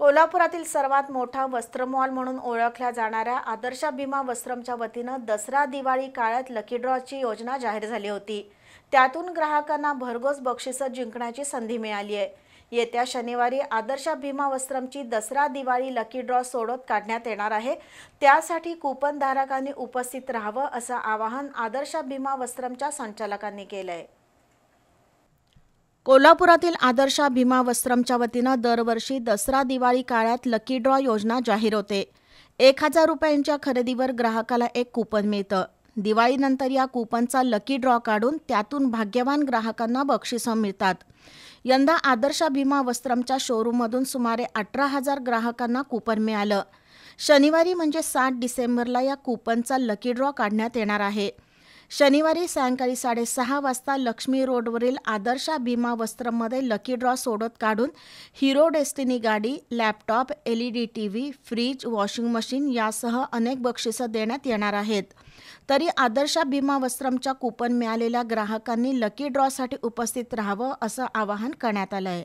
कोल्हापुरातील सर्वात मोठा वस्त्र मॉल म्हणून ओळखल्या जाणाऱ्या आदर्श भीमा वस्त्रमच्या वतीनं दसरा दिवाळी काळात लकी ड्रॉची योजना जाहीर झाली होती। त्यातून ग्राहकांना भरघोस बक्षिसं जिंकण्याची संधी मिळाली आहे। येत्या शनिवारी आदर्श भीमा वस्त्रमची दसरा दिवाळी लकी ड्रॉ सोडत काढण्यात येणार आहे। त्यासाठी कूपन धारकांनी उपस्थित राहावं असं आवाहन आदर्श भीमा वस्त्रमच्या संचालकांनी केलं आहे। कोल्हापुरातील आदर्श भीमा वस्त्रमच्या वतीनं दरवर्षी दसरा दिवाळी काळात लकी ड्रॉ योजना जाहीर होते। 1000 रुपयांच्या खरेदीवर ग्राहकाला एक कूपन मिळतं। दिवाळीनंतर या कूपनचा लकी ड्रॉ काढून त्यातून भाग्यवान ग्राहकांना बक्षिसं मिळतात। यंदा आदर्श भीमा वस्त्रमच्या शोरूममधून सुमारे 18,000 ग्राहकांना कूपन मिळालं। शनिवारी म्हणजे 7 डिसेंबरला या कूपनचा लकी ड्रॉ काढण्यात येणार आहे। शनिवारी सायंकाळी 6:30 वाजता लक्ष्मी रोडवरील आदर्श भीमा वस्त्रममध्ये लकी ड्रॉ सोडत काढून हिरो डेस्टिनी गाडी, laptop, LED TV, fridge, washing machine यासह अनेक बक्षिसं देण्यात येणार आहेत। तरी आदर्श भीमा वस्त्रमच्या कूपन मिळालेल्या ग्राहकांनी लकी ड्रॉसाठी उपस्थित राहावं असं आवाहन करण्यात आलं आहे।